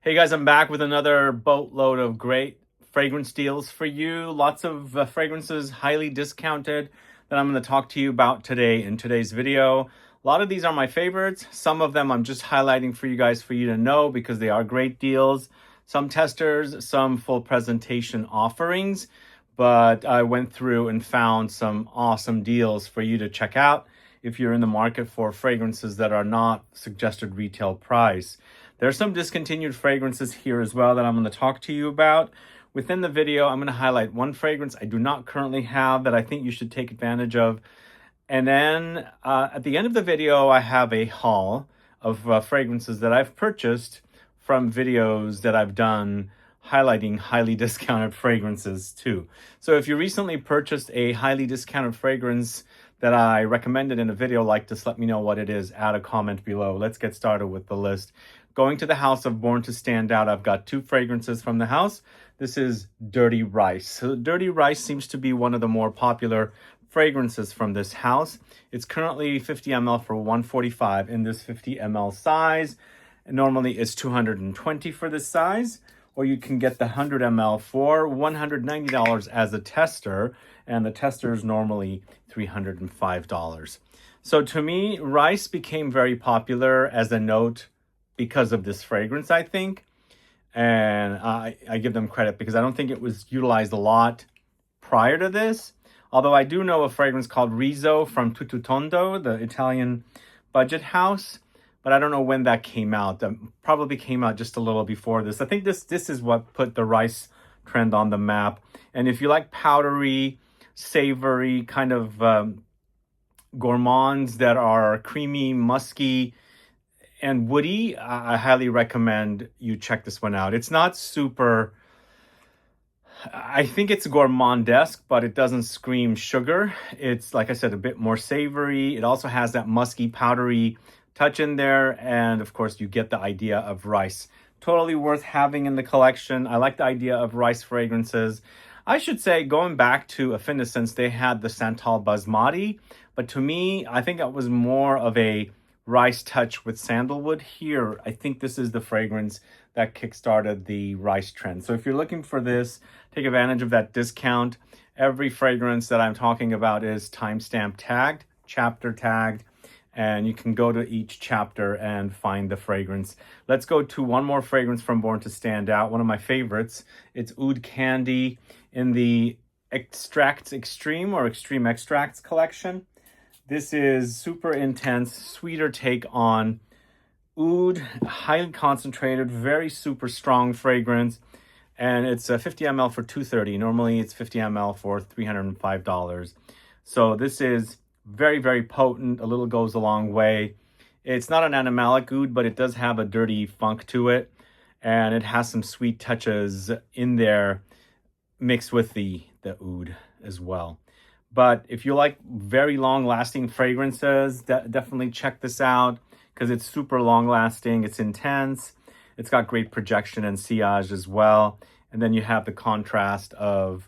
Hey guys, I'm back with another boatload of great fragrance deals for you. Lots of fragrances highly discounted that I'm going to talk to you about today in today's video. A lot of these are my favorites. Some of them I'm just highlighting for you guys for you to know because they are great deals. Some testers, some full presentation offerings. But I went through and found some awesome deals for you to check out if you're in the market for fragrances that are not suggested retail price. There's some discontinued fragrances here as well that I'm going to talk to you about. Within the video, I'm going to highlight one fragrance I do not currently have that I think you should take advantage of. And then at the end of the video, I have a haul of fragrances that I've purchased from videos that I've done highlighting highly discounted fragrances too. So if you recently purchased a highly discounted fragrance that I recommended in a video like this, let me know what it is. Add a comment below. Let's get started with the list. Going to the house of Born to Stand Out, I've got two fragrances from the house. This is Dirty Rice. So Dirty Rice seems to be one of the more popular fragrances from this house. It's currently 50 ml for $145 in this 50 ml size. Normally it's $220 for this size, or you can get the 100 ml for $190 as a tester, and the tester is normally $305. So to me, rice became very popular as a note because of this fragrance, I think. And I give them credit because I don't think it was utilized a lot prior to this. Although I do know a fragrance called Rizzo from Tututondo, the Italian budget house. But I don't know when that came out. That probably came out just a little before this. I think this is what put the rice trend on the map. And if you like powdery, savory, kind of gourmands that are creamy, musky, and woody, I highly recommend you check this one out. It's not super, I think it's gourmandesque, but it doesn't scream sugar. It's, like I said, a bit more savory. It also has that musky, powdery touch in there. And of course, you get the idea of rice. Totally worth having in the collection. I like the idea of rice fragrances. I should say, going back to Affinescence, they had the Santal Basmati. But to me, I think it was more of a rice touch with sandalwood. Here, I think this is the fragrance that kickstarted the rice trend. So if you're looking for this, take advantage of that discount. Every fragrance that I'm talking about is timestamp tagged, chapter tagged, and you can go to each chapter and find the fragrance. Let's go to one more fragrance from Born to Stand Out, one of my favorites. It's Oud Candy in the Extracts Extreme or Extreme Extracts collection. This is super intense, sweeter take on oud, highly concentrated, very super strong fragrance. And it's a 50 ml for $230. Normally it's 50 ml for $305. So this is very, very potent. A little goes a long way. It's not an animalic oud, but it does have a dirty funk to it. And it has some sweet touches in there mixed with the oud as well. But if you like very long-lasting fragrances, definitely check this out because it's super long-lasting. It's intense. It's got great projection and sillage as well. And then you have the contrast of,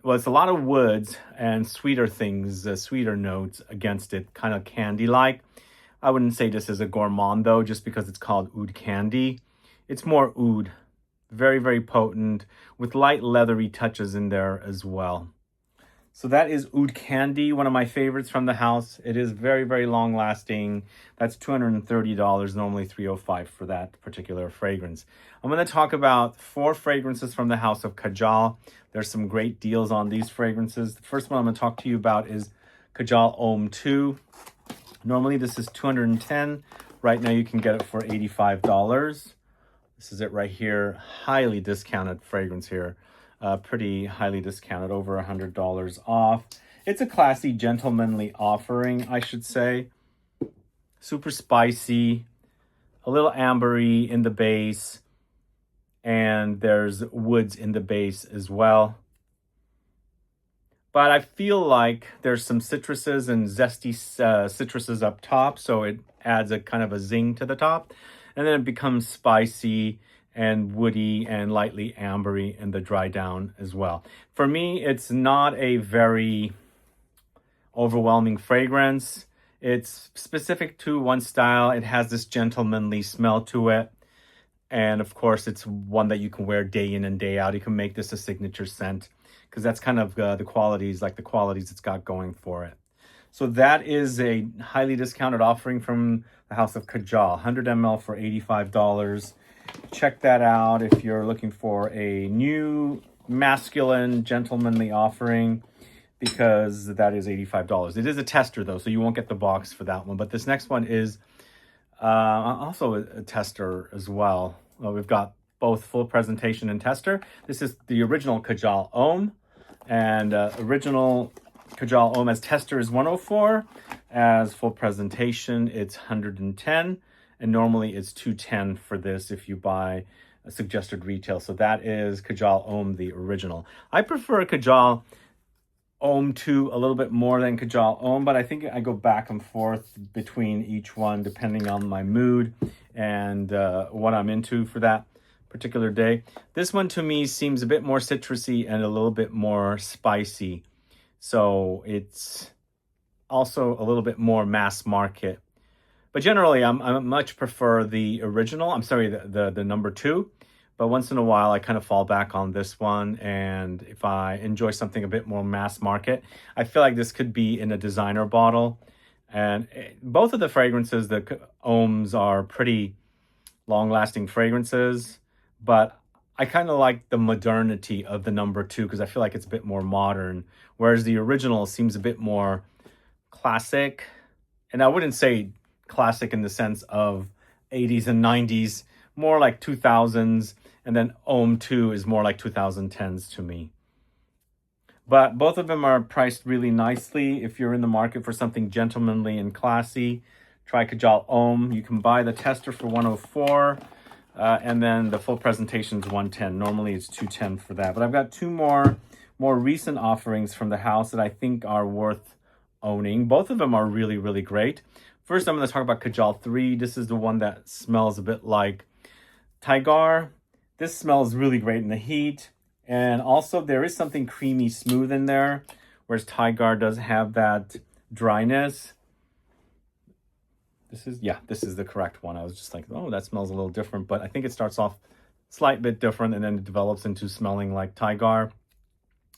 well, it's a lot of woods and sweeter things, sweeter notes against it, kind of candy-like. I wouldn't say this is a gourmand, though, just because it's called Oud Candy. It's more oud, very, very potent, with light leathery touches in there as well. So that is Oud Candy, one of my favorites from the house. It is very, very long lasting. That's $230, normally $305 for that particular fragrance. I'm going to talk about 4 fragrances from the house of KAJAL. There's some great deals on these fragrances. The first one I'm going to talk to you about is KAJAL Homme II. Normally this is $210. Right now you can get it for $85. This is it right here. Highly discounted fragrance here. Pretty highly discounted, over $100 off. It's a classy, gentlemanly offering, I should say. Super spicy, a little ambery in the base, and there's woods in the base as well. But I feel like there's some citruses and zesty citruses up top, so it adds a kind of a zing to the top. And then it becomes spicy and woody and lightly ambery in the dry down as well. For me, it's not a very overwhelming fragrance. It's specific to one style. It has this gentlemanly smell to it. And of course, it's one that you can wear day in and day out. You can make this a signature scent because that's kind of the qualities it's got going for it. So that is a highly discounted offering from the house of KAJAL, 100 ml for $85. Check that out if you're looking for a new masculine, gentlemanly offering, because that is $85. It is a tester though, so you won't get the box for that one. But this next one is also a tester as well. We've got both full presentation and tester. This is the original KAJAL Homme, and original KAJAL Homme as tester is 104. As full presentation, it's 110. And normally it's 210 for this if you buy a suggested retail. So that is KAJAL Homme, the original. I prefer KAJAL Homme II a little bit more than KAJAL Homme, but I think I go back and forth between each one depending on my mood and what I'm into for that particular day. This one to me seems a bit more citrusy and a little bit more spicy. So it's also a little bit more mass market. But generally, I much prefer the original. I'm sorry, the number 2. But once in a while, I kind of fall back on this one. And if I enjoy something a bit more mass market, I feel like this could be in a designer bottle. And both of the fragrances, the Hommes, are pretty long-lasting fragrances. But I kind of like the modernity of the number 2 because I feel like it's a bit more modern. Whereas the original seems a bit more classic. And I wouldn't say classic in the sense of 80s and 90s, more like 2000s, and then Homme 2 is more like 2010s to me. But both of them are priced really nicely. If you're in the market for something gentlemanly and classy, try KAJAL Homme. You can buy the tester for 104, and then the full presentation is 110. Normally it's 210 for that. But I've got 2 more recent offerings from the house that I think are worth owning. Both of them are really, really great. First, I'm going to talk about KAJAL 3. This is the one that smells a bit like Tigar. This smells really great in the heat. And also, there is something creamy smooth in there, whereas Tigar does have that dryness. This is the correct one. I was just like, oh, that smells a little different. But I think it starts off a slight bit different, and then it develops into smelling like Tigar.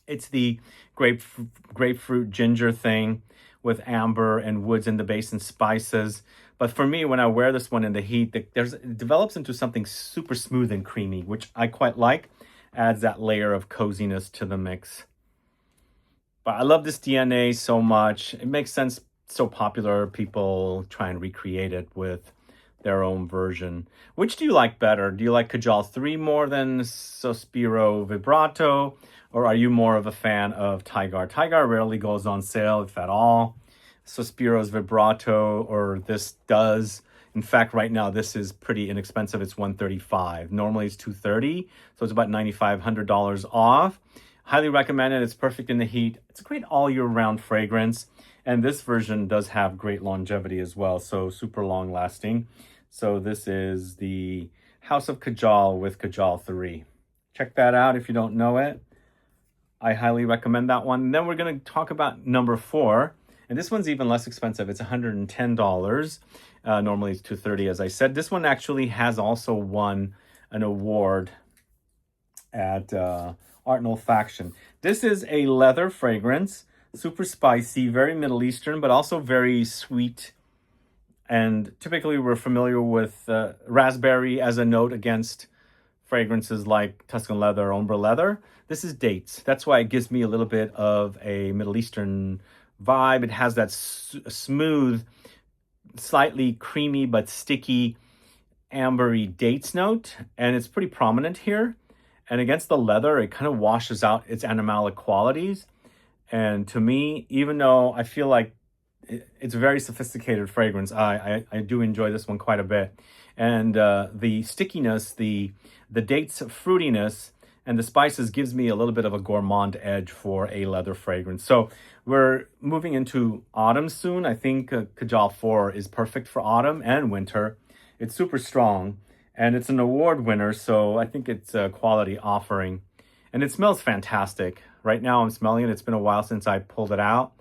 It's the grapefruit ginger thing with amber and woods in the base and spices. But for me, when I wear this one in the heat, it develops into something super smooth and creamy, which I quite like. Adds that layer of coziness to the mix. But I love this DNA so much. It makes sense, so popular. People try and recreate it with their own version. Which do you like better? Do you like KAJAL 3 more than Sospiro Vibrato? Or are you more of a fan of Tigar? Tigar rarely goes on sale, if at all. Sospiro's Vibrato, or this does. In fact, right now, this is pretty inexpensive. It's $135. Normally, it's $230, so it's about $9,500 off. Highly recommend it. It's perfect in the heat. It's a great all-year-round fragrance. And this version does have great longevity as well, so super long-lasting. So this is the House of KAJAL with KAJAL 3. Check that out if you don't know it. I highly recommend that one. And then we're going to talk about number 4. And this one's even less expensive. It's $110. Normally it's $230, as I said. This one actually has also won an award at Art and Olfaction. This is a leather fragrance, super spicy, very Middle Eastern, but also very sweet. And typically we're familiar with raspberry as a note against fragrances like Tuscan leather or ombre leather. This is dates. That's why it gives me a little bit of a Middle Eastern vibe. It has that smooth, slightly creamy but sticky, ambery dates note, and it's pretty prominent here. And against the leather, it kind of washes out its animalic qualities. And to me, even though I feel like it's a very sophisticated fragrance, I do enjoy this one quite a bit. And the stickiness, the dates fruitiness, and the spices gives me a little bit of a gourmand edge for a leather fragrance. So we're moving into autumn soon. I think KAJAL 4 is perfect for autumn and winter. It's super strong, and it's an award winner, so I think it's a quality offering. And it smells fantastic. Right now I'm smelling it. It's been a while since I pulled it out.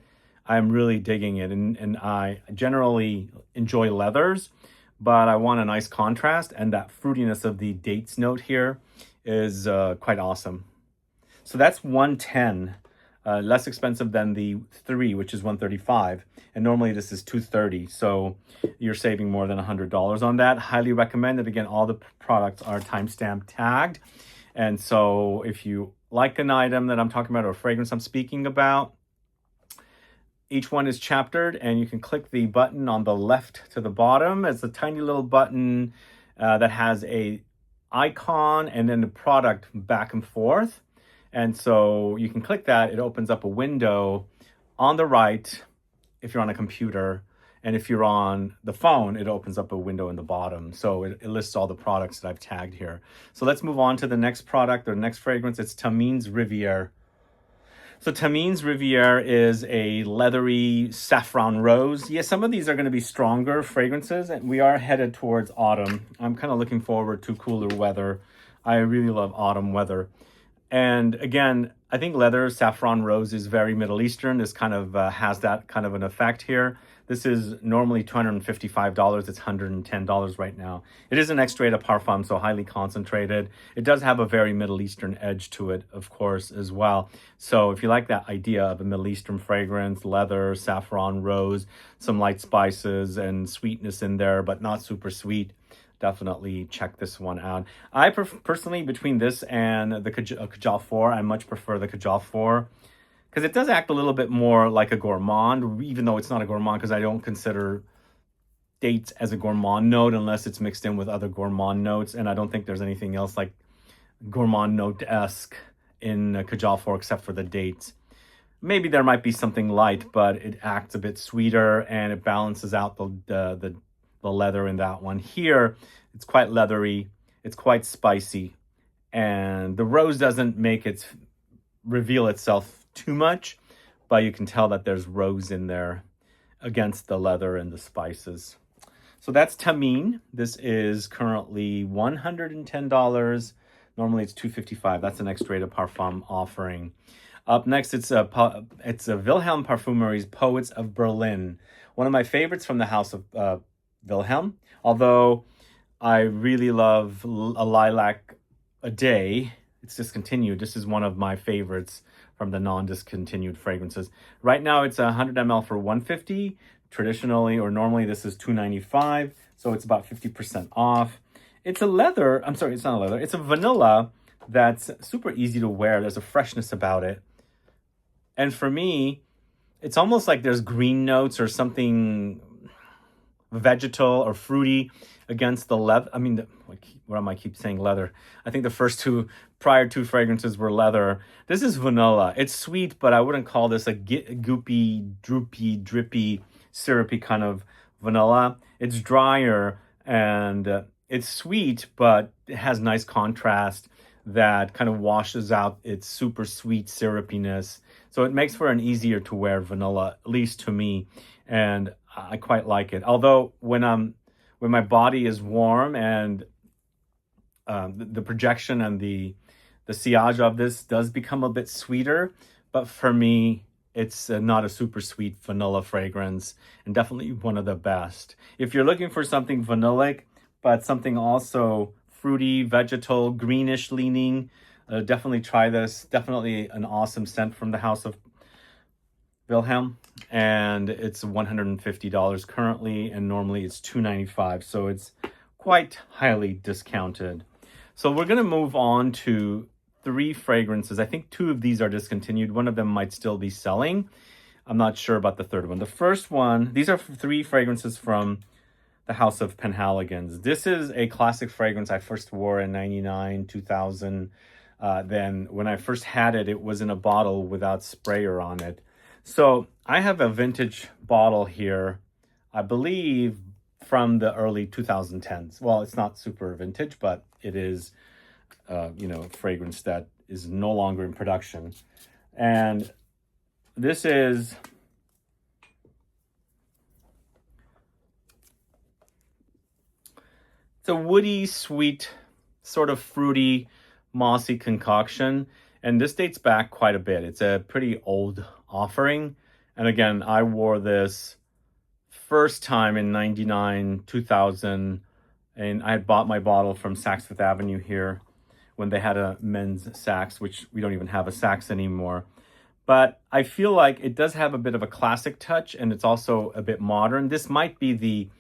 I'm really digging it, and I generally enjoy leathers, but I want a nice contrast, and that fruitiness of the dates note here is quite awesome. So that's 110, less expensive than the 3, which is 135, and normally this is 230, so you're saving more than $100 on that. Highly recommended. Again, all the products are timestamp tagged, and so if you like an item that I'm talking about or a fragrance I'm speaking about, each one is chaptered, and you can click the button on the left to the bottom. It's a tiny little button that has a icon and then the product back and forth. And so you can click that. It opens up a window on the right if you're on a computer. And if you're on the phone, it opens up a window in the bottom. So it lists all the products that I've tagged here. So let's move on to the next product or next fragrance. It's THAMEEN's Riviere. So THAMEEN's Riviere is a leathery saffron rose. Yeah, some of these are going to be stronger fragrances, and we are headed towards autumn. I'm kind of looking forward to cooler weather. I really love autumn weather. And again, I think leather saffron rose is very Middle Eastern. This kind of has that kind of an effect here. This is normally $255. It's $110 right now. It is an extrait of Parfum, so highly concentrated. It does have a very Middle Eastern edge to it, of course, as well. So if you like that idea of a Middle Eastern fragrance, leather, saffron, rose, some light spices and sweetness in there, but not super sweet, definitely check this one out. I personally, between this and the KAJAL 4, I much prefer the KAJAL 4. Because it does act a little bit more like a gourmand, even though it's not a gourmand, because I don't consider dates as a gourmand note unless it's mixed in with other gourmand notes. And I don't think there's anything else like gourmand note-esque in KAJAL 4 except for the dates. Maybe there might be something light, but it acts a bit sweeter and it balances out the leather in that one. Here, it's quite leathery, it's quite spicy, and the rose doesn't make it reveal itself too much, but you can tell that there's rose in there against the leather and the spices. So that's THAMEEN. This is currently $110. Normally it's $255. That's an extrait of Parfum offering. Up next, it's a Vilhelm Parfumerie's Poets of Berlin. One of my favorites from the house of Vilhelm. Although I really love a Lilac a Day. It's discontinued. This is one of my favorites from the non-discontinued fragrances. Right now it's 100 ml for $150. Traditionally or normally this is $295, so it's about 50% off. It's a leather, I'm sorry, it's not a leather, it's a vanilla that's super easy to wear. There's a freshness about it. And for me, it's almost like there's green notes or something vegetal or fruity against the leather. I mean, what am I keep saying leather? I think the first prior two fragrances were leather. This is vanilla. It's sweet, but I wouldn't call this a goopy, droopy, drippy, syrupy kind of vanilla. It's drier and it's sweet, but it has nice contrast that kind of washes out its super sweet syrupiness. So it makes for an easier to wear vanilla, at least to me. And I quite like it. Although when my body is warm and the projection and the sillage of this does become a bit sweeter, but for me, it's not a super sweet vanilla fragrance and definitely one of the best. If you're looking for something vanillic, but something also fruity, vegetal, greenish leaning, definitely try this. Definitely an awesome scent from the house of Vilhelm, and it's $150 currently, and normally it's $295, so it's quite highly discounted. So we're going to move on to 3 fragrances. I think 2 of these are discontinued. One of them might still be selling. I'm not sure about the third one. The first one, these are 3 fragrances from the house of Penhaligon's. This is a classic fragrance I first wore in 99, 2000. Then when I first had it, it was in a bottle without sprayer on it. So I have a vintage bottle here, I believe from the early 2010s. Well, it's not super vintage, but it is, a fragrance that is no longer in production. And this is it's a woody, sweet, sort of fruity, mossy concoction. And this dates back quite a bit. It's a pretty old offering. And again, I wore this first time in 99, 2000, and I had bought my bottle from Saks Fifth Avenue here when they had a men's Saks, which we don't even have a Saks anymore. But I feel like it does have a bit of a classic touch, and it's also a bit modern. This might be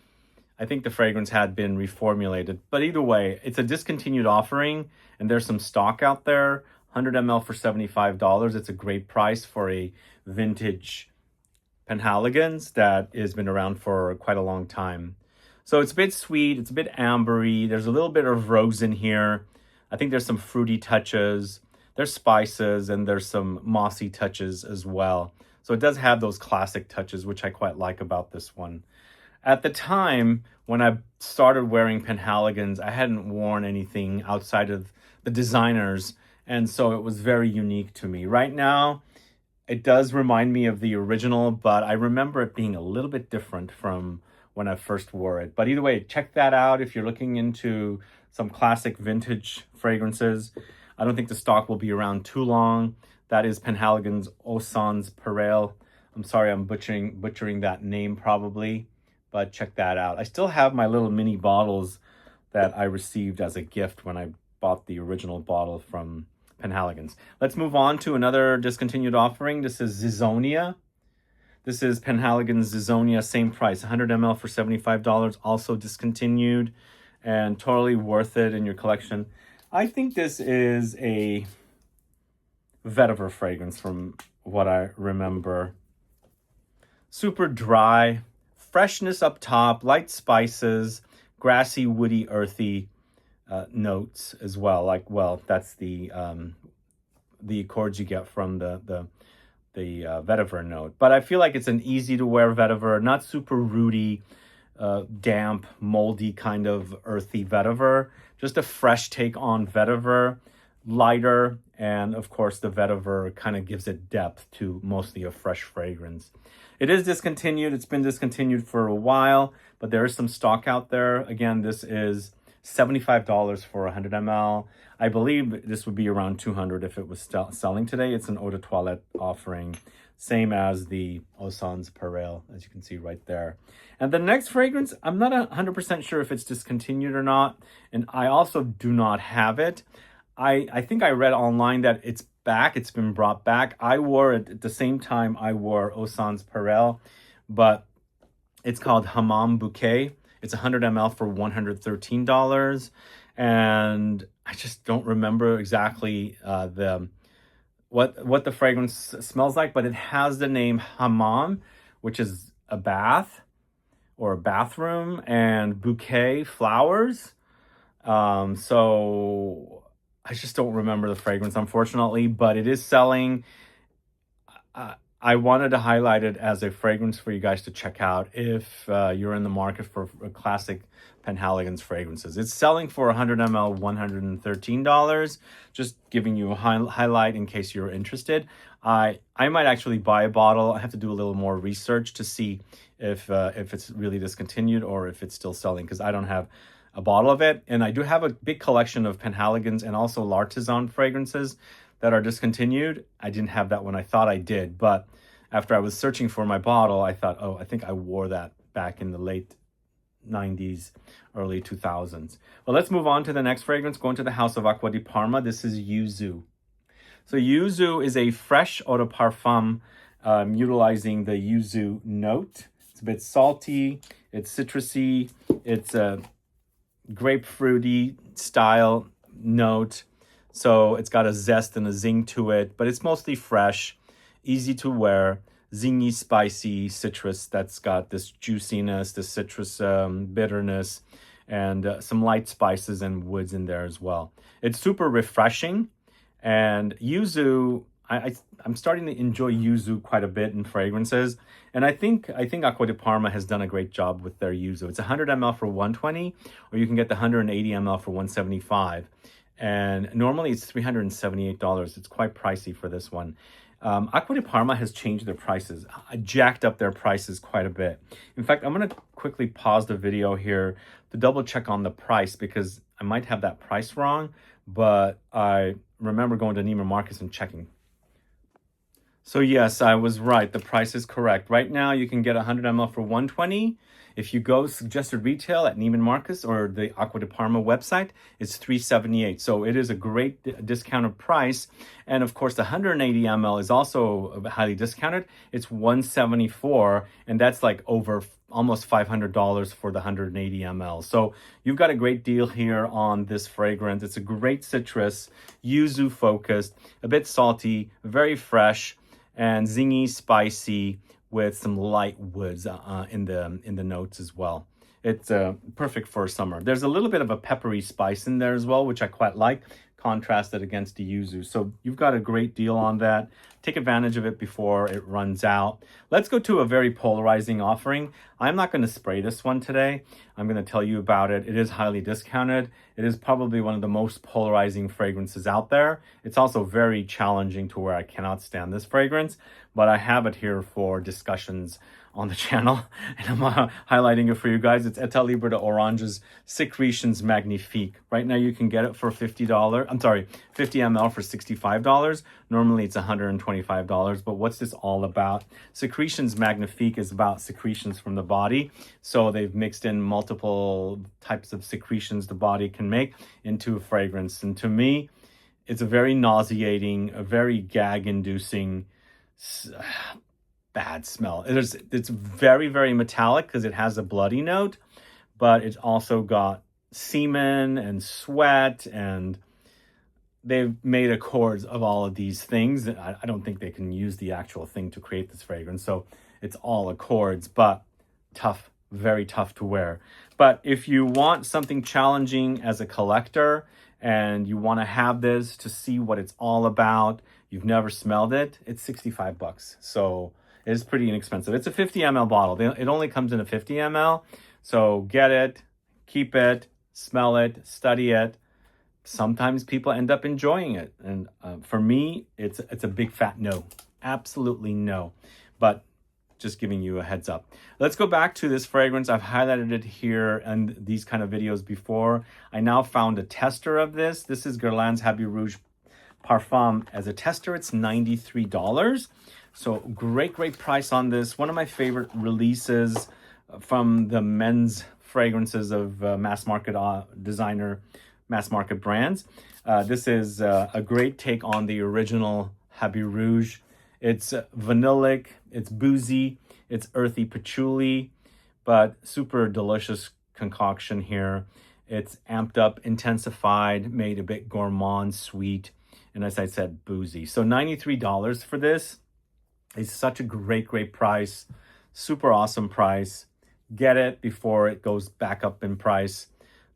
I think the fragrance had been reformulated, but either way, it's a discontinued offering, and there's some stock out there. 100 ml for $75. It's a great price for a vintage Penhaligon's that has been around for quite a long time. So it's a bit sweet, it's a bit ambery. There's a little bit of rose in here. I think there's some fruity touches. There's spices, and there's some mossy touches as well. So it does have those classic touches, which I quite like about this one. At the time, when I started wearing Penhaligons, I hadn't worn anything outside of the designers, and so it was very unique to me. Right now, it does remind me of the original, but I remember it being a little bit different from when I first wore it. But either way, check that out if you're looking into some classic vintage fragrances. I don't think the stock will be around too long. That is Penhaligon's Oud Pareil. I'm sorry I'm butchering that name probably, but check that out. I still have my little mini bottles that I received as a gift when I bought the original bottle from Penhaligon's. Let's move on to another discontinued offering. This is Zizonia. This is Penhaligon's Zizonia, same price, 100 ml for $75, also discontinued, and totally worth it in your collection. I think this is a vetiver fragrance from what I remember. Super dry, freshness up top, light spices, grassy, woody, earthy notes as well. Like, well, that's the chords you get from the vetiver note. But I feel like it's an easy to wear vetiver, not super rooty, damp, moldy kind of earthy vetiver. Just a fresh take on vetiver, lighter, and of course the vetiver kind of gives it depth to mostly a fresh fragrance. It is discontinued. It's been discontinued for a while, but there is some stock out there. Again, this is $75 for 100 ml. I believe this would be around $200 if it was selling today. It's an eau de toilette offering, same as the Oud Pareil, as you can see right there. And the next fragrance, I'm not 100% sure if it's discontinued or not, and I also do not have it. I think I read online that it's back. It's been brought back. I wore it at the same time I wore Oud Pareil, but it's called Hammam Bouquet. It's 100 ml for $113, and I just don't remember exactly what the fragrance smells like, but it has the name Hammam, which is a bath or a bathroom, and bouquet, flowers. So I just don't remember the fragrance, unfortunately, but it is selling. I wanted to highlight it as a fragrance for you guys to check out if you're in the market for classic Penhaligon's fragrances. It's selling for 100 ml, $113. Just giving you a highlight in case you're interested. I might actually buy a bottle. I have to do a little more research to see if it's really discontinued or if it's still selling, because I don't have a bottle of it. And I do have a big collection of Penhaligon's and also L'Artisan fragrances that are discontinued. I didn't have that one. I thought I did, but after I was searching for my bottle, I thought, oh, I think I wore that back in the late 90s, early 2000s. Well, let's move on to the next fragrance, going to the house of Acqua di Parma. This is Yuzu. So Yuzu is a fresh eau de parfum utilizing the Yuzu note. It's a bit salty, it's citrusy, it's a grapefruity style note. So it's got a zest and a zing to it, but it's mostly fresh, easy to wear, zingy, spicy citrus that's got this juiciness, this citrus bitterness, and some light spices and woods in there as well. It's super refreshing, and Yuzu, I'm starting to enjoy Yuzu quite a bit in fragrances, and I think Acqua di Parma has done a great job with their Yuzu. It's 100 ml for $120, or you can get the 180 ml for $175. And normally it's $378. It's quite pricey for this one. Acqua di Parma has changed their prices, jacked up their prices quite a bit. In fact, I'm going to quickly pause the video here to double check on the price, because I might have that price wrong, but I remember going to Neiman Marcus and checking. So yes, I was right. The price is correct. Right now, you can get 100 ml for 120. If you go suggested retail at Neiman Marcus or the Acqua de Parma website, it's 378. So it is a great discounted price. And of course, the 180 ml is also highly discounted. It's 174, and that's like over almost $500 for the 180 ml. So you've got a great deal here on this fragrance. It's a great citrus, yuzu focused, a bit salty, very fresh, and zingy, spicy, with some light woods in the notes as well. It's perfect for summer. There's a little bit of a peppery spice in there as well, which I quite like, contrasted against the yuzu. So you've got a great deal on that. Take advantage of it before it runs out. Let's go to a very polarizing offering. I'm not going to spray this one today. I'm going to tell you about it. It is highly discounted. It is probably one of the most polarizing fragrances out there. It's also very challenging to where I cannot stand this fragrance, but I have it here for discussions on the channel, and I'm highlighting it for you guys. It's ÉTAT Libre de Orange's Secretions Magnifiques. Right now you can get it for $50. I'm sorry, 50 ml for $65. Normally it's $125, but what's this all about? Secretions Magnifiques is about secretions from the body. So they've mixed in multiple types of secretions the body can make into a fragrance. And to me, it's a very nauseating, a very gag-inducing, bad smell. It's very, very metallic because it has a bloody note, but it's also got semen and sweat, and they've made accords of all of these things. I don't think they can use the actual thing to create this fragrance, so it's all accords, but tough, very tough to wear. But if you want something challenging as a collector and you want to have this to see what it's all about, you've never smelled it, it's $65. So it is pretty inexpensive. It's a 50 ml bottle. It only comes in a 50 ml. So get it, keep it, smell it, study it. Sometimes people end up enjoying it. And for me, it's a big fat no. Absolutely no. But just giving you a heads up. Let's go back to this fragrance. I've highlighted it here and these kind of videos before. I now found a tester of this. This is Guerlain's Rouge Parfum. As a tester, it's $93. So great price on this. One of my favorite releases from the men's fragrances of mass market designer, mass market brands. This is a great take on the original Rouge. It's vanillic, it's boozy, it's earthy patchouli, but super delicious concoction here. It's amped up, intensified, made a bit gourmand, sweet, and as I said, boozy. So $93 for this is such a great price. Super awesome price. Get it before it goes back up in price.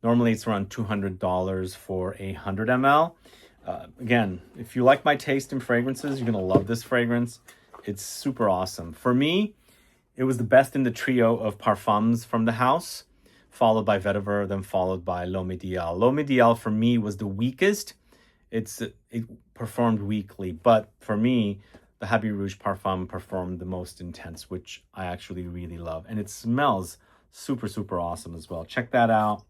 Normally it's around $200 for a 100 ml. Again, if you like my taste in fragrances, you're going to love this fragrance. It's super awesome. For me, it was the best in the trio of parfums from the house, followed by Vetiver, then followed by L'Homme Ideal. L'Homme Ideal for me was the weakest. It performed weakly, but for me, the Rouge Parfum performed the most intense, which I actually really love. And it smells super awesome as well. Check that out.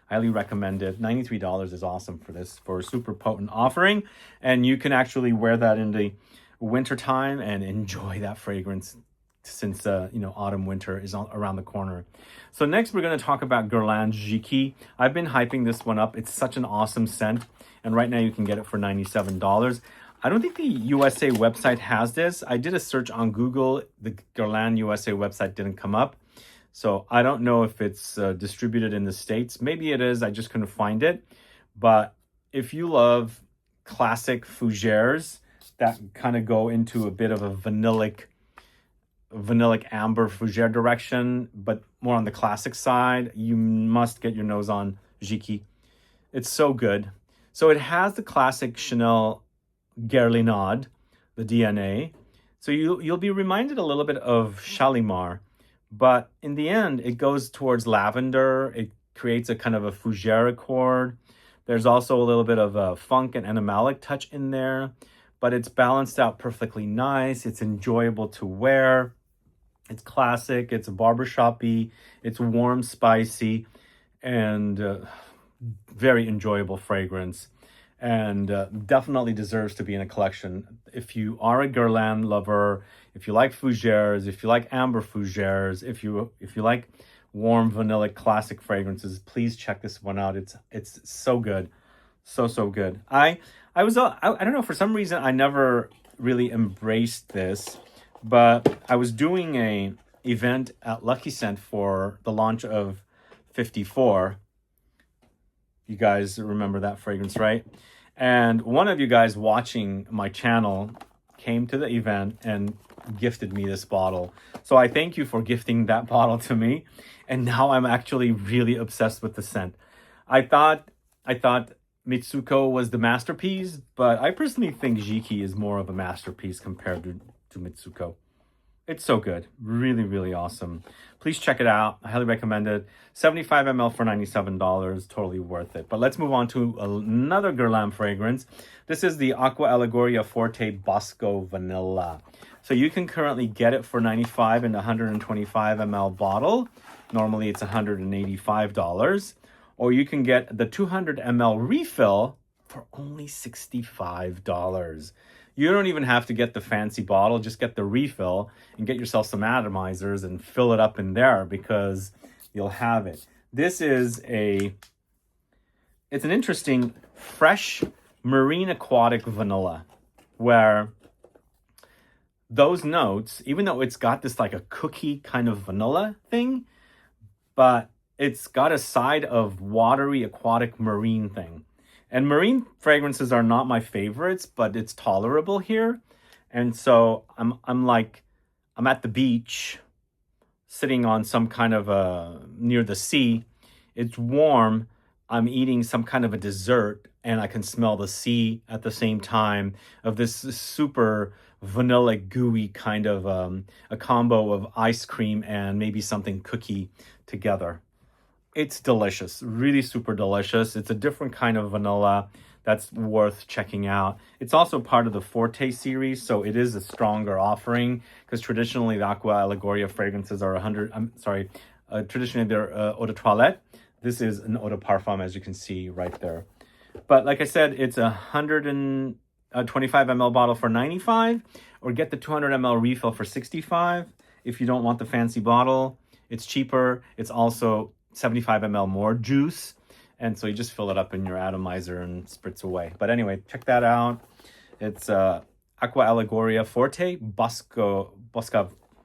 Highly recommend it. $93 is awesome for this, for a super potent offering. And you can actually wear that in the winter time and enjoy that fragrance since, autumn, winter is around the corner. So next we're going to talk about Guerlain Jicky. I've been hyping this one up. It's such an awesome scent. And right now you can get it for $97. I don't think the USA website has this. I did a search on Google. The Guerlain USA website didn't come up. So I don't know if it's distributed in the States. Maybe it is. I just couldn't find it. But if you love classic fougères that kind of go into a bit of a vanillic amber fougère direction, but more on the classic side, you must get your nose on Jicky. It's so good. So it has the classic Chanel Guerlain, the DNA. So you'll be reminded a little bit of Shalimar, but in the end, it goes towards lavender. It creates a kind of a fougère accord. There's also a little bit of a funk and animalic touch in there, but it's balanced out perfectly nice. It's enjoyable to wear. It's classic. It's barbershop-y. It's warm, spicy, and very enjoyable fragrance. and definitely deserves to be in a collection. If you are a Guerlain lover, if you like fougères, if you like amber fougères, if you like warm vanilla classic fragrances, please check this one out. It's so good, so good. I don't know, for some reason I never really embraced this, but I was doing a event at Lucky Scent for the launch of 54. You guys remember that fragrance, right? And one of you guys watching my channel came to the event and gifted me this bottle. So I thank you for gifting that bottle to me. And now I'm actually really obsessed with the scent. I thought Mitsuko was the masterpiece, but I personally think Jicky is more of a masterpiece compared to Mitsuko. It's so good. Really, really awesome. Please check it out. I highly recommend it. 75 ml for $97. Totally worth it. But let's move on to another Guerlain fragrance. This is the Aqua Allegoria Forte Bosco Vanilla. So you can currently get it for $95 in a 125 ml bottle. Normally it's $185. Or you can get the 200 ml refill for only $65. You don't even have to get the fancy bottle, just get the refill and get yourself some atomizers and fill it up in there because you'll have it. This is it's an interesting fresh marine aquatic vanilla where those notes, even though it's got this like a cookie kind of vanilla thing, but it's got a side of watery aquatic marine thing. And marine fragrances are not my favorites, but it's tolerable here. And so I'm at the beach, sitting on some kind of near the sea. It's warm. I'm eating some kind of a dessert, and I can smell the sea at the same time of this super vanilla gooey kind of a combo of ice cream and maybe something cookie together. It's delicious, really super delicious. It's a different kind of vanilla that's worth checking out. It's also part of the Forte series, so it is a stronger offering because traditionally the Aqua Allegoria fragrances are traditionally they're eau de toilette. This is an eau de parfum, as you can see right there. But like I said, it's a 125 ml bottle for $95, or get the 200 ml refill for $65 if you don't want the fancy bottle. It's cheaper. It's also 75 ml more juice, and so you just fill it up in your atomizer and spritz away. But anyway, check that out. It's Aqua Allegoria Forte Bosca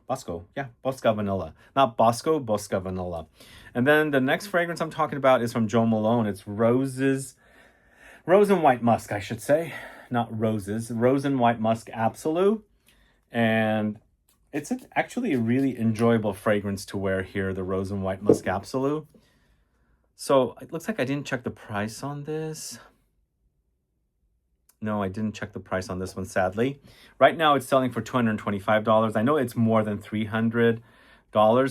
Vanilla. Not Bosco, Bosca Vanilla. And then the next fragrance I'm talking about is from Jo Malone. It's Rose and White Musk, I should say. Not roses. Rose and White Musk Absolu. And it's actually a really enjoyable fragrance to wear here, the Rose and White Musk Absolu. So it looks like I didn't check the price on this. No, I didn't check the price on this one, sadly. Right now it's selling for $225. I know it's more than $300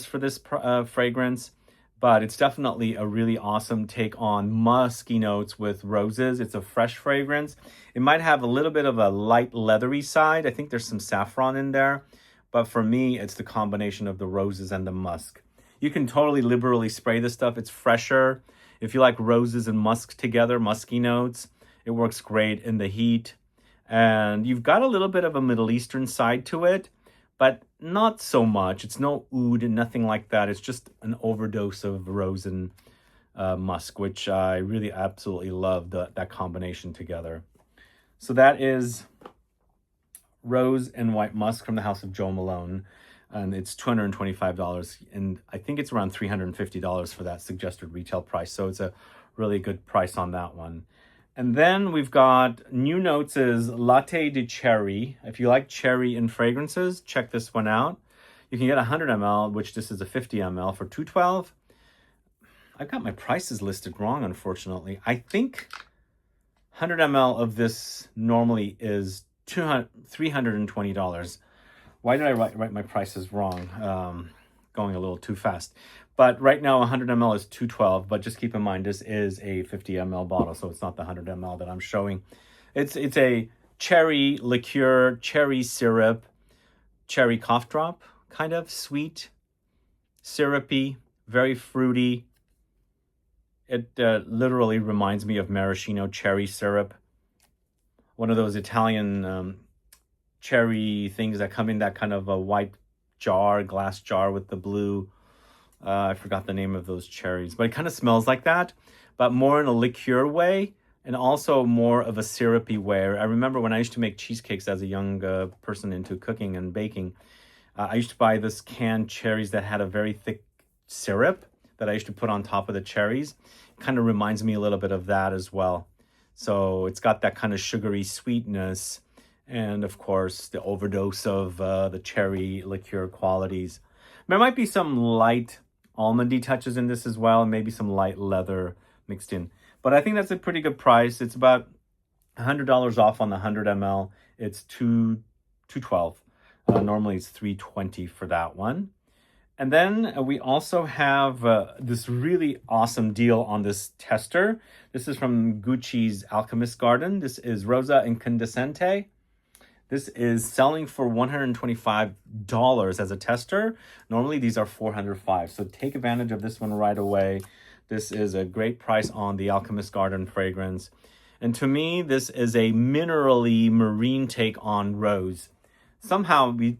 for this fragrance, but it's definitely a really awesome take on musky notes with roses. It's a fresh fragrance. It might have a little bit of a light leathery side. I think there's some saffron in there. But for me, it's the combination of the roses and the musk. You can totally liberally spray this stuff. It's fresher. If you like roses and musk together, musky notes, it works great in the heat. And you've got a little bit of a Middle Eastern side to it, but not so much. It's no oud and nothing like that. It's just an overdose of rose and musk, which I really absolutely love that combination together. So that is Rose and White Musk from the house of Jo Malone, and it's $225, and I think it's around $350 for that suggested retail price, so it's a really good price on that one. And then we've got new notes is Latte de Cherry. If you like cherry in fragrances, check this one out. You can get 100 ml, which this is a 50 ml for $212. I've got my prices listed wrong, unfortunately. I think 100 ml of this normally is $320. Why did I write my prices wrong? Going a little too fast. But right now 100 ml is $212, but just keep in mind this is a 50 ml bottle, so it's not the 100 ml that I'm showing. It's a cherry liqueur, cherry syrup, cherry cough drop, kind of sweet, syrupy, very fruity. It literally reminds me of maraschino cherry syrup. one of those Italian cherry things that come in that kind of a white jar, glass jar with the blue. I forgot the name of those cherries, but it kind of smells like that, but more in a liqueur way and also more of a syrupy way. I remember when I used to make cheesecakes as a young person into cooking and baking, I used to buy this canned cherries that had a very thick syrup that I used to put on top of the cherries. It kind of reminds me a little bit of that as well. So it's got that kind of sugary sweetness and, of course, the overdose of the cherry liqueur qualities. There might be some light almondy touches in this as well, and maybe some light leather mixed in. But I think that's a pretty good price. It's about $100 off on the 100 ml. It's $212. Normally it's $320 for that one. And then we also have this really awesome deal on this tester. This is from Gucci's Alchemist Garden. This is Rosa Incandescente. This is selling for $125 as a tester. Normally these are $405. So take advantage of this one right away. This is a great price on the Alchemist Garden fragrance. And to me, this is a minerally marine take on rose. Somehow we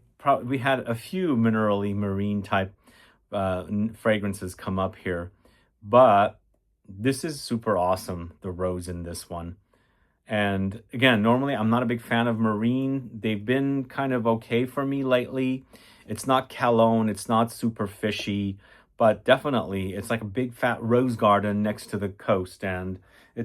had a few minerally marine type fragrances come up here, but this is super awesome, the rose in this one. And again, normally I'm not a big fan of marine. They've been kind of okay for me lately. It's not cologne, it's not super fishy, but definitely it's like a big fat rose garden next to the coast. And I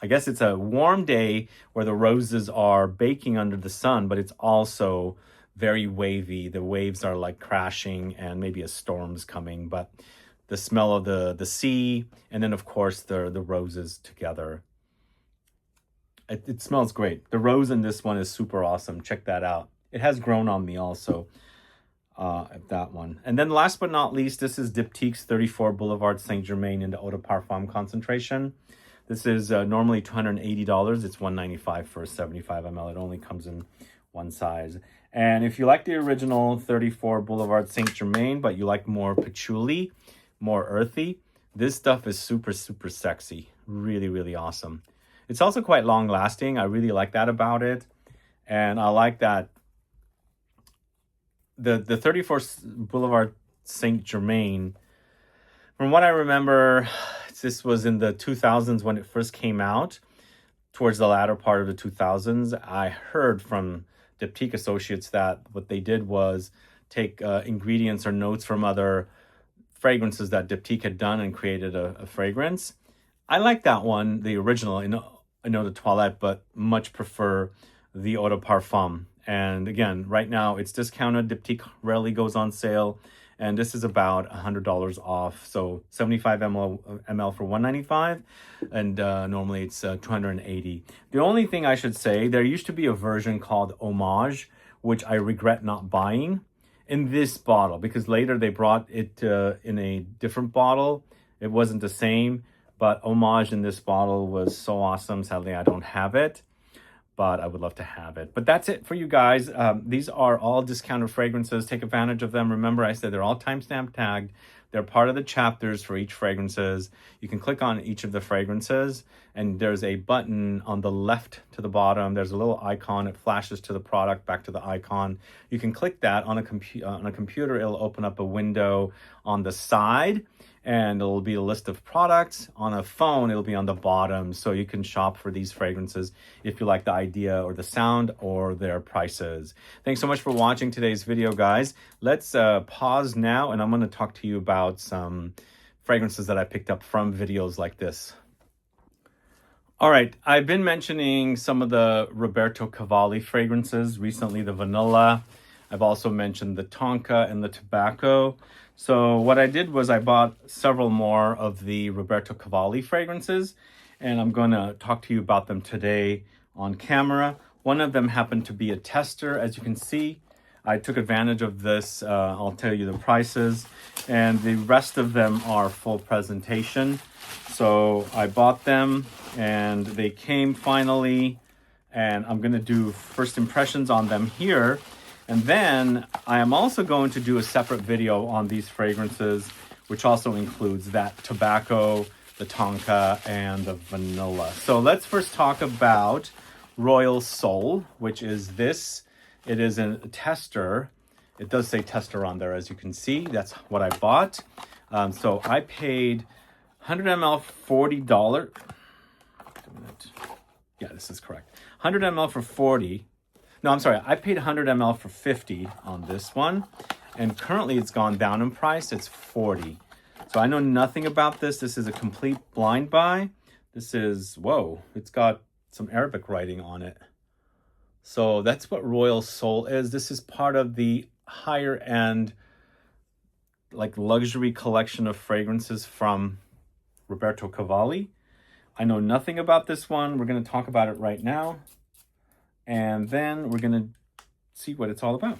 guess it's a warm day where the roses are baking under the sun, but it's also very wavy. The waves are like crashing and maybe a storm's coming, but the smell of the sea, and then of course the roses together. It smells great. The rose in this one is super awesome. Check that out. It has grown on me also, that one. And then last but not least, this is Diptyque's 34 Boulevard Saint Germain in the Eau de Parfum concentration. This is normally $280. It's $195 for a 75 ml. It only comes in one size. And if you like the original 34 Boulevard Saint Germain, but you like more patchouli, more earthy, this stuff is super, super sexy. Really, really awesome. It's also quite long lasting. I really like that about it. And I like that the 34 Boulevard Saint Germain, from what I remember, this was in the 2000s when it first came out. Towards the latter part of the 2000s, I heard from Diptyque Associates that what they did was take ingredients or notes from other fragrances that Diptyque had done and created a fragrance. I like that one, the original, I know the Toilette, but much prefer the Eau de Parfum. And again, right now it's discounted. Diptyque rarely goes on sale. And this is about $100 off. So 75 ml for $195. And normally it's $280. The only thing I should say, there used to be a version called Homage, which I regret not buying in this bottle, because later they brought it in a different bottle. It wasn't the same, but Homage in this bottle was so awesome. Sadly, I don't have it, but I would love to have it. But that's it for you guys. These are all discounted fragrances. Take advantage of them. Remember, I said they're all timestamp tagged. They're part of the chapters for each fragrances. You can click on each of the fragrances, and there's a button on the left to the bottom. There's a little icon. It flashes to the product, back to the icon. You can click that on a computer. It'll open up a window on the side, and it'll be a list of products. On a phone, it'll be on the bottom, so you can shop for these fragrances if you like the idea or the sound or their prices. Thanks so much for watching today's video, guys. Let's pause now, and I'm going to talk to you about some fragrances that I picked up from videos like this. All right, I've been mentioning some of the Roberto Cavalli fragrances, recently the vanilla. I've also mentioned the tonka and the tobacco. So what I did was I bought several more of the Roberto Cavalli fragrances, and I'm going to talk to you about them today on camera. One of them happened to be a tester, as you can see. I took advantage of this. I'll tell you the prices, and the rest of them are full presentation. So I bought them, and they came finally, and I'm going to do first impressions on them here. And then I am also going to do a separate video on these fragrances, which also includes that tobacco, the tonka, and the vanilla. So let's first talk about Royal Soul, which is this. It is a tester. It does say tester on there, as you can see. That's what I bought. So I paid 100 ml $40. Yeah, this is correct. 100 ml for 40. No, I'm sorry. I paid 100 ml for 50 on this one. And currently it's gone down in price. It's 40. So I know nothing about this. This is a complete blind buy. This is, whoa, it's got some Arabic writing on it. So that's what Royal Soul is. This is part of the higher end, like luxury collection of fragrances from Roberto Cavalli. I know nothing about this one. We're going to talk about it right now. And then we're going to see what it's all about.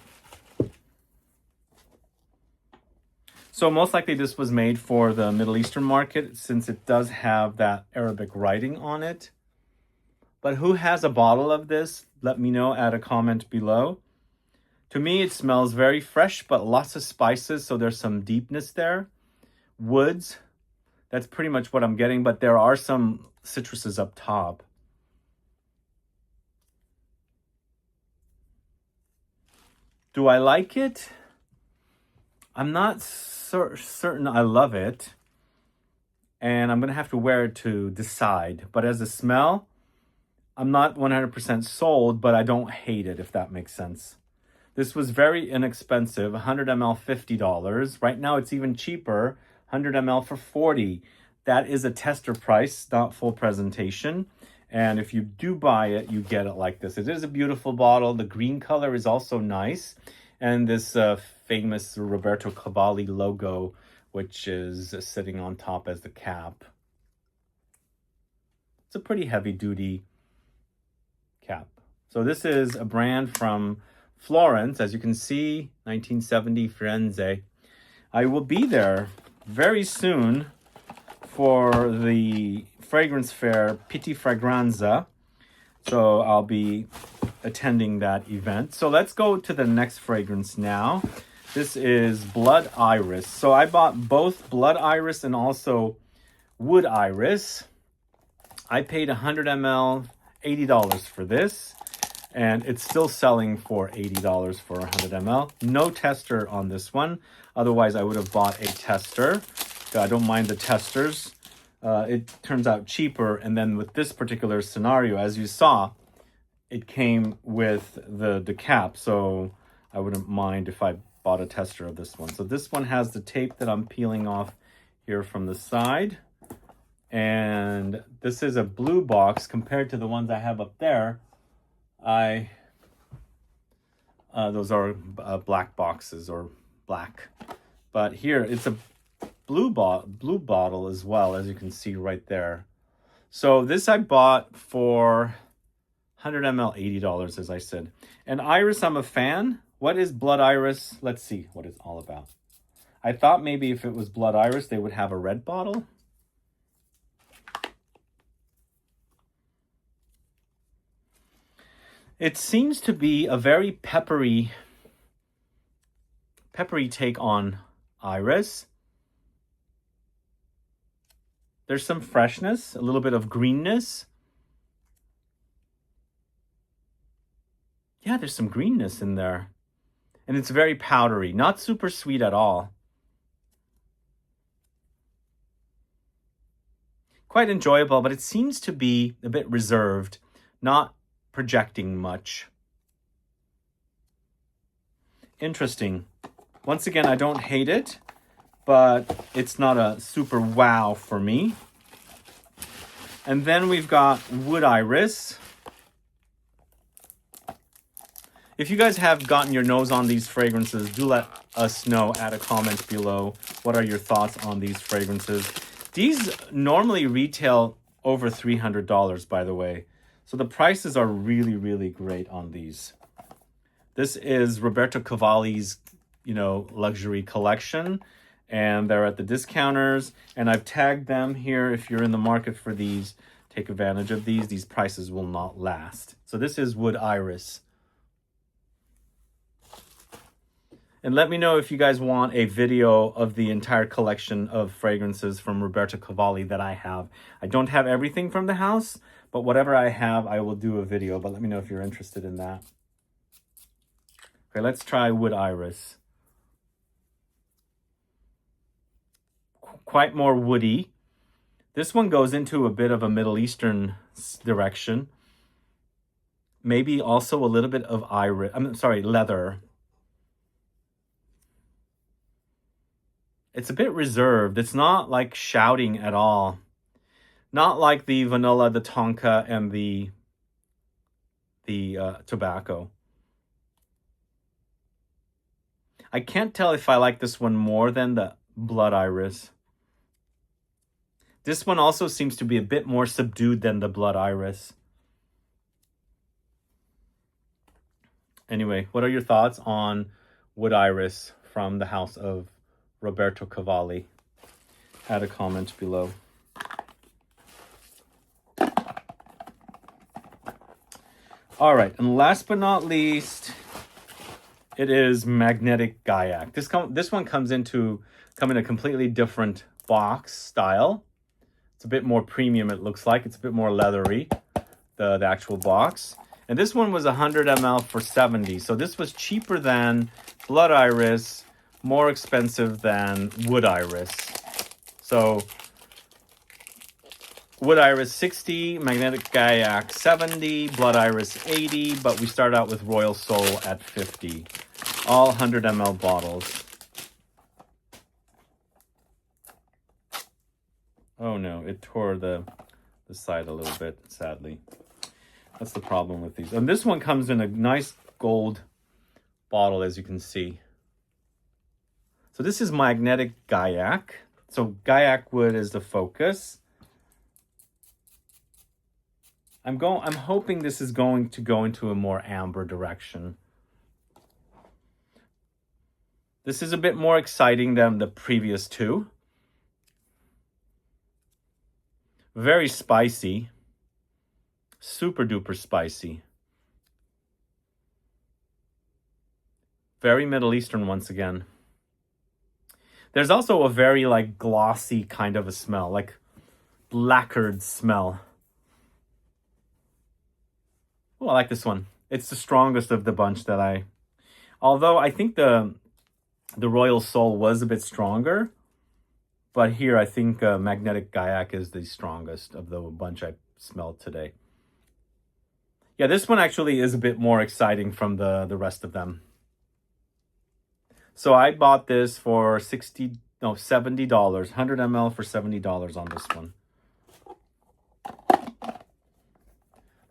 So most likely this was made for the Middle Eastern market, since it does have that Arabic writing on it. But who has a bottle of this? Let me know, add a comment below. To me, it smells very fresh, but lots of spices. So there's some deepness there. Woods. That's pretty much what I'm getting, but there are some citruses up top. Do I like it? I'm not certain I love it. And I'm going to have to wear it to decide. But as a smell, I'm not 100% sold, but I don't hate it, if that makes sense. This was very inexpensive, 100 ml $50. Right now it's even cheaper, 100 ml for 40. That is a tester price, not full presentation. And if you do buy it, you get it like this. It is a beautiful bottle. The green color is also nice. And this famous Roberto Cavalli logo, which is sitting on top as the cap. It's a pretty heavy duty cap. So this is a brand from Florence, as you can see, 1970 Firenze. I will be there very soon for the fragrance fair Pitti Fragranza. So I'll be attending that event. So let's go to the next fragrance now. This is Blood Iris. So I bought both Blood Iris and also Wood Iris. I paid 100 ml, $80 for this. And it's still selling for $80 for 100 ml. No tester on this one. Otherwise, I would have bought a tester. I don't mind the testers. It turns out cheaper. And then with this particular scenario, as you saw, it came with the cap. So I wouldn't mind if I bought a tester of this one. So this one has the tape that I'm peeling off here from the side. And this is a blue box compared to the ones I have up there. Those are black boxes, or black. But here it's a blue bottle as well, as you can see right there. So this I bought for 100 ml, $80, as I said. And Iris, I'm a fan. What is Blood Iris? Let's see what it's all about. I thought maybe if it was Blood Iris, they would have a red bottle. It seems to be a very peppery take on Iris. There's some freshness, a little bit of greenness. Yeah, there's some greenness in there. And it's very powdery, not super sweet at all. Quite enjoyable, but it seems to be a bit reserved, not projecting much. Interesting. Once again, I don't hate it, but it's not a super wow for me. And then we've got Wood Iris. If you guys have gotten your nose on these fragrances, do let us know, add a comment below. What are your thoughts on these fragrances? These normally retail over $300, by the way. So the prices are really, really great on these. This is Roberto Cavalli's, luxury collection. And they're at the discounters. And I've tagged them here. If you're in the market for these, take advantage of these. These prices will not last. So this is Wood Iris. And let me know if you guys want a video of the entire collection of fragrances from Roberto Cavalli that I have. I don't have everything from the house, but whatever I have, I will do a video. But let me know if you're interested in that. Okay, let's try Wood Iris. Quite more woody. This one goes into a bit of a Middle Eastern direction. Maybe also a little bit of leather. It's a bit reserved. It's not like shouting at all. Not like the vanilla, the tonka, and the tobacco. I can't tell if I like this one more than the Blood Iris. This one also seems to be a bit more subdued than the Blood Iris. Anyway, what are your thoughts on Wood Iris from the house of Roberto Cavalli? Add a comment below. All right, and last but not least, it is Magnetic Gaiac. This one come in a completely different box style. It's a bit more premium, it looks like. It's a bit more leathery, the actual box. And this one was 100 ml for $70. So this was cheaper than Blood Iris, more expensive than Wood Iris. So Wood Iris 60, Magnetic Gaiac 70, Blood Iris 80, but we start out with Royal Soul at 50. All 100 ml bottles. Oh no, it tore the side a little bit, sadly. That's the problem with these. And this one comes in a nice gold bottle, as you can see. So this is Magnetic Gaiac. So Gaiac wood is the focus. I'm hoping this is going to go into a more amber direction. This is a bit more exciting than the previous two. Very spicy. Super duper spicy. Very Middle Eastern once again. There's also a very like glossy kind of a smell, like lacquered smell. Oh, I like this one. It's the strongest of the bunch that although I think the Royal Soul was a bit stronger, but here I think Magnetic Gaiac is the strongest of the bunch I smelled today. Yeah, this one actually is a bit more exciting from the rest of them. So I bought this for $70, 100 ml for $70 on this one.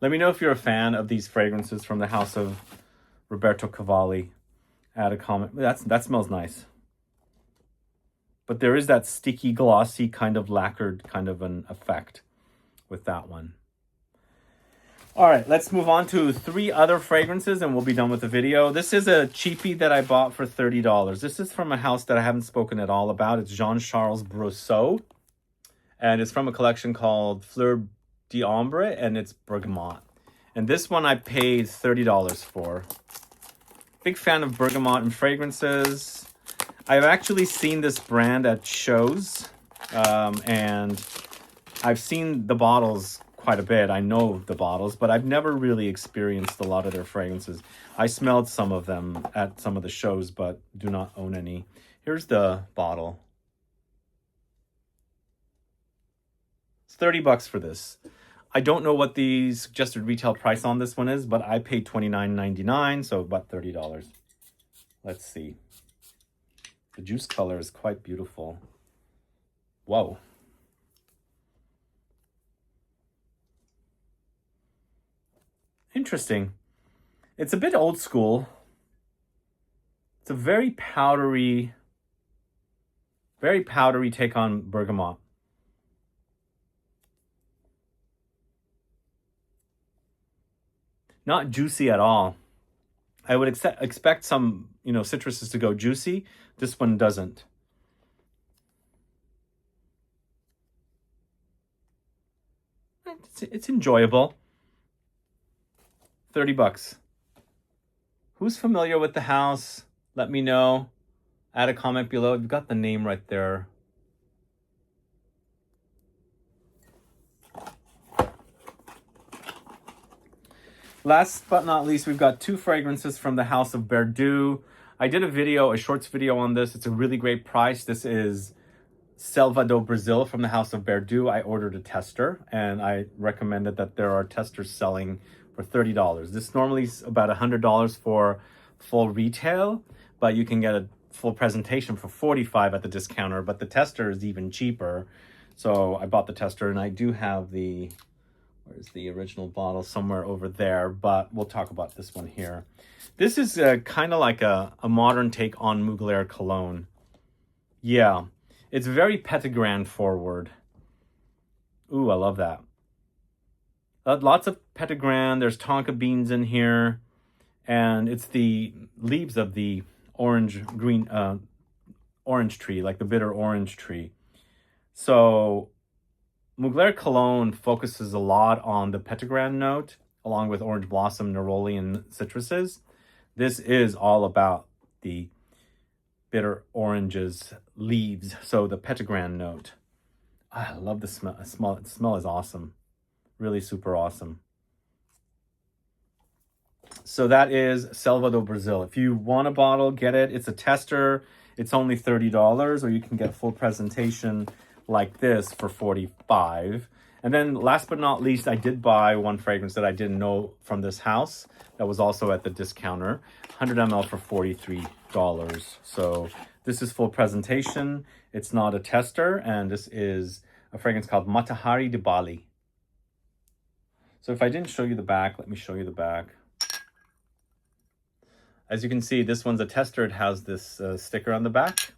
Let me know if you're a fan of these fragrances from the house of Roberto Cavalli. Add a comment. That smells nice. But there is that sticky, glossy, kind of lacquered kind of an effect with that one. All right, let's move on to 3 other fragrances and we'll be done with the video. This is a cheapie that I bought for $30. This is from a house that I haven't spoken at all about. It's Jean-Charles Brosseau. And it's from a collection called Fleur d'Ombre, and it's bergamot. And this one I paid $30 for. Big fan of bergamot and fragrances. I've actually seen this brand at shows, and I've seen the bottles quite a bit. I know the bottles, but I've never really experienced a lot of their fragrances. I smelled some of them at some of the shows, but do not own any. Here's the bottle. It's $30 for this. I don't know what the suggested retail price on this one is, but I paid $29.99, so about $30. Let's see. The juice color is quite beautiful. Whoa. Interesting. It's a bit old school. It's a very powdery take on bergamot. Not juicy at all. I would expect some, citruses to go juicy. This one doesn't. It's enjoyable. $30. Who's familiar with the house Let me know. Add a comment below. You've got the name right there. Last but not least, we've got 2 fragrances from the House of Berdu. I did a shorts video on this. It's a really great price. This is Selva do Brazil from the House of Berdu. I ordered a tester, and I recommended that there are testers selling for $30. This normally is about $100 for full retail, but you can get a full presentation for $45 at the discounter, but the tester is even cheaper. So I bought the tester, and I do have the... Where's the original bottle? Somewhere over there, but we'll talk about this one here. This is kind of like a modern take on Mugler cologne. Yeah, it's very Petitgrand forward. Ooh, I love that. Lots of Petitgrand. There's tonka beans in here, and it's the leaves of the orange tree, like the bitter orange tree. So Mugler cologne focuses a lot on the Petitgrand note, along with orange blossom, neroli, and citruses. This is all about the bitter oranges, leaves, so the Petitgrand note. I love the smell. The smell is awesome. Really super awesome. So that is Selva do Brazil. If you want a bottle, get it. It's a tester. It's only $30, or you can get a full presentation like this for $45. And then last but not least, I did buy one fragrance that I didn't know from this house that was also at the discounter, 100 ml for $43. So this is full presentation. It's not a tester, and this is a fragrance called Matahari de Bali. So if I didn't show you the back, let me show you the back. As you can see, this one's a tester. It has this sticker on the back.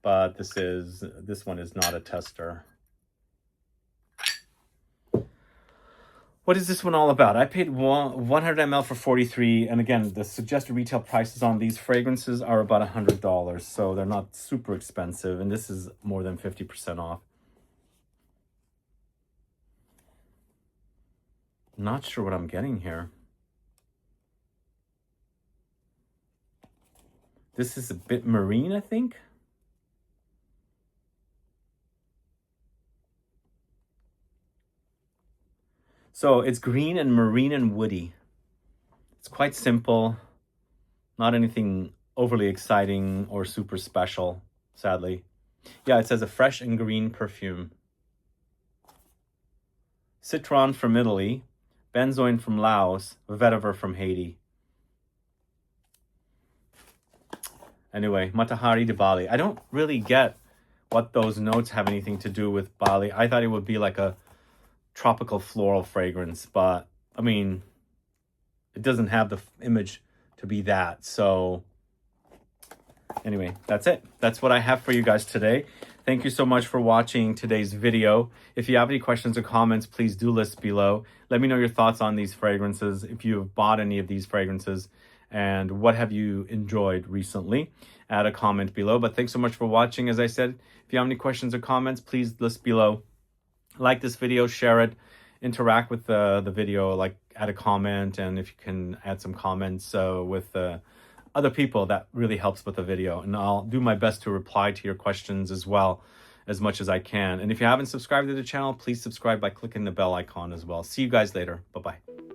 But this one is not a tester. What is this one all about? I paid 100 ml for $43, and again, the suggested retail prices on these fragrances are about $100, so they're not super expensive, and this is more than 50% off. Not sure what I'm getting here. This is a bit marine, I think. So it's green and marine and woody. It's quite simple. Not anything overly exciting or super special, sadly. Yeah, it says a fresh and green perfume. Citron from Italy, benzoin from Laos, vetiver from Haiti. Anyway, Matahari de Bali. I don't really get what those notes have anything to do with Bali. I thought it would be like a tropical floral fragrance, but I mean, it doesn't have the image to be that. So anyway, that's it. That's what I have for you guys today. Thank you so much for watching today's video. If you have any questions or comments, please do list below. Let me know your thoughts on these fragrances, if you have bought any of these fragrances, and what have you enjoyed recently. Add a comment below. But thanks so much for watching. As I said, if you have any questions or comments, please list below. Like this video, share it, interact with the video, like add a comment, and if you can add some comments with other people, that really helps with the video. And I'll do my best to reply to your questions as well, as much as I can. And if you haven't subscribed to the channel, please subscribe by clicking the bell icon as well. See you guys later. Bye-bye.